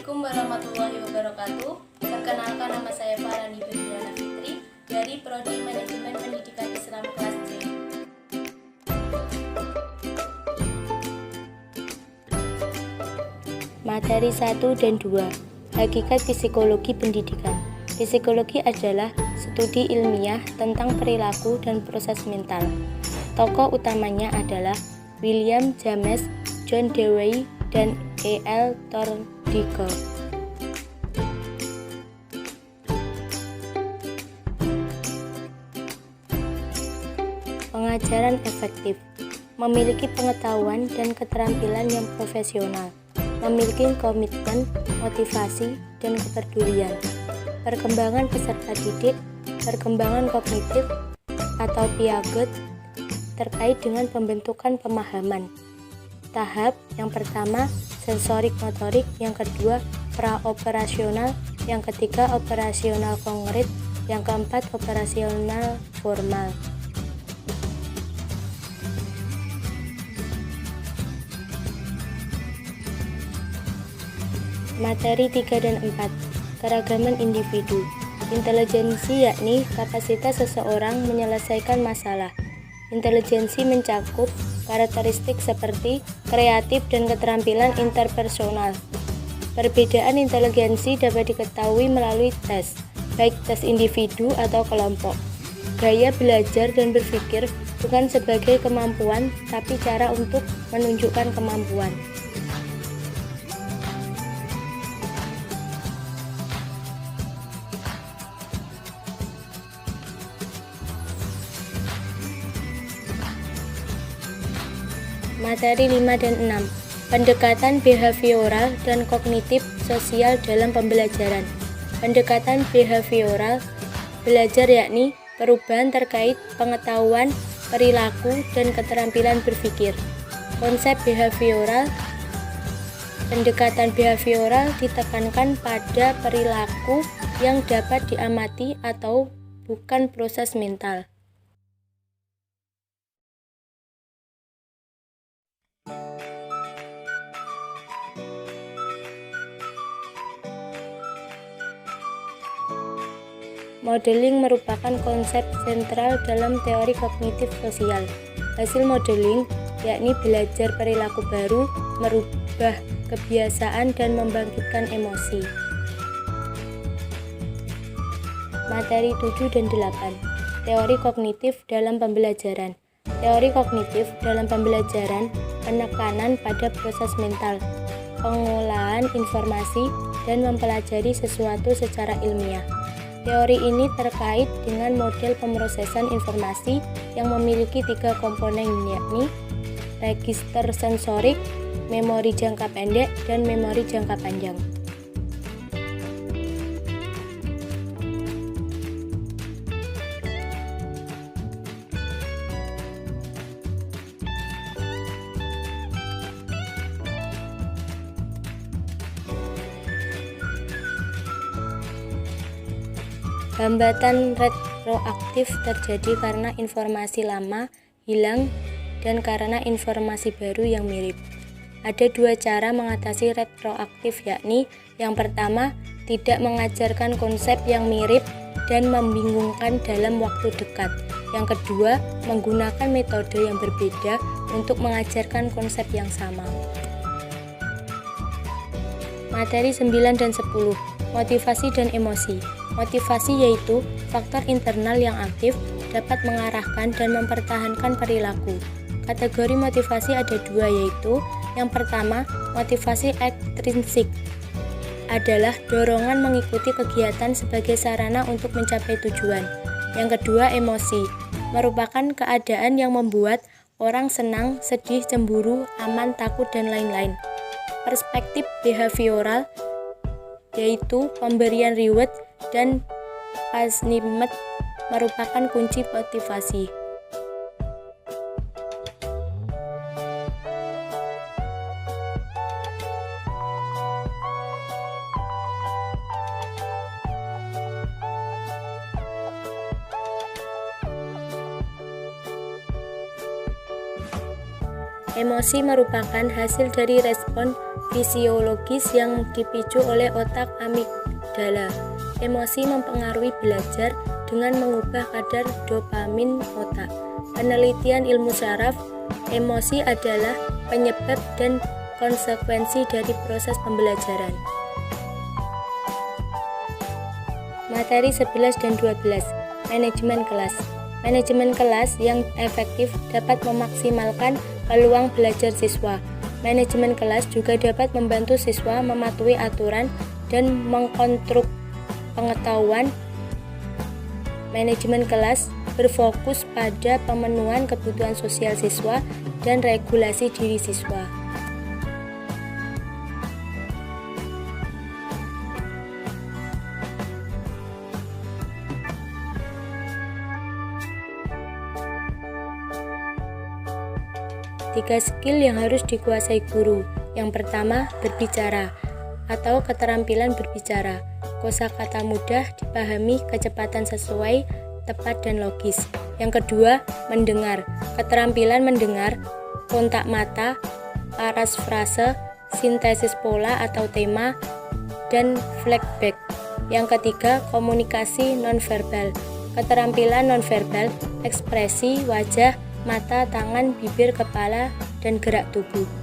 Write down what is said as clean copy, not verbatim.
Assalamualaikum warahmatullahi wabarakatuh. Perkenalkan, nama saya Farani Berdiana Fitri dari Prodi Manajemen Pendidikan Islam kelas C. Materi 1 dan 2. Hakikat psikologi pendidikan. Psikologi adalah studi ilmiah tentang perilaku dan proses mental. Tokoh utamanya adalah William James, John Dewey, dan E.L. Thorndike. Pengajaran efektif. Memiliki pengetahuan dan keterampilan yang profesional. Memiliki komitmen, motivasi, dan kepedulian. Perkembangan peserta didik, perkembangan kognitif atau Piaget terkait dengan pembentukan pemahaman. Tahap yang pertama sensorik motorik, yang kedua praoperasional, yang ketiga operasional konkret, yang keempat operasional formal. Materi 3 dan 4. Keragaman individu. Intelijensi yakni kapasitas seseorang menyelesaikan masalah. Intelijensi mencakup karakteristik seperti kreatif dan keterampilan interpersonal. Perbedaan intelijensi dapat diketahui melalui tes, baik tes individu atau kelompok. Gaya belajar dan berpikir bukan sebagai kemampuan, tapi cara untuk menunjukkan kemampuan. Materi 5 dan 6. Pendekatan behavioral dan kognitif sosial dalam pembelajaran. Pendekatan behavioral belajar yakni perubahan terkait pengetahuan, perilaku, dan keterampilan berpikir. Konsep behavioral. Pendekatan behavioral ditekankan pada perilaku yang dapat diamati atau bukan proses mental. Modeling merupakan konsep sentral dalam teori kognitif sosial. Hasil modeling yakni belajar perilaku baru, merubah kebiasaan, dan membangkitkan emosi. Materi 7 dan 8. Teori kognitif dalam pembelajaran. Teori kognitif dalam pembelajaran penekanan pada proses mental, pengolahan informasi, dan mempelajari sesuatu secara ilmiah. Teori ini terkait dengan model pemrosesan informasi yang memiliki 3 komponen yakni register sensorik, memori jangka pendek, dan memori jangka panjang. Hambatan retroaktif terjadi karena informasi lama hilang dan karena informasi baru yang mirip. Ada 2 cara mengatasi retroaktif yakni yang pertama, tidak mengajarkan konsep yang mirip dan membingungkan dalam waktu dekat. Yang kedua, menggunakan metode yang berbeda untuk mengajarkan konsep yang sama. Materi 9 dan 10. Motivasi dan emosi. Motivasi yaitu faktor internal yang aktif dapat mengarahkan dan mempertahankan perilaku. Kategori motivasi ada 2 yaitu yang pertama, motivasi ekstrinsik adalah dorongan mengikuti kegiatan sebagai sarana untuk mencapai tujuan. Yang kedua, emosi merupakan keadaan yang membuat orang senang, sedih, cemburu, aman, takut, dan lain-lain. Perspektif behavioral yaitu pemberian reward dan punishment merupakan kunci motivasi. Emosi merupakan hasil dari respon fisiologis yang dipicu oleh otak amigdala. Emosi mempengaruhi belajar dengan mengubah kadar dopamin otak. Penelitian ilmu saraf, emosi adalah penyebab dan konsekuensi dari proses pembelajaran. Materi 11 dan 12. Manajemen kelas. Manajemen kelas yang efektif dapat memaksimalkan peluang belajar siswa. Manajemen kelas juga dapat membantu siswa mematuhi aturan dan mengkonstruk pengetahuan. Manajemen kelas berfokus pada pemenuhan kebutuhan sosial siswa dan regulasi diri siswa. Tiga skill yang harus dikuasai guru. Yang pertama, berbicara atau keterampilan berbicara. Kosakata mudah dipahami, kecepatan sesuai, tepat dan logis. Yang kedua, mendengar. Keterampilan mendengar, kontak mata, parafrase, sintesis pola atau tema, dan flashback. Yang ketiga, komunikasi nonverbal. Keterampilan nonverbal, ekspresi wajah, mata, tangan, bibir, kepala, dan gerak tubuh.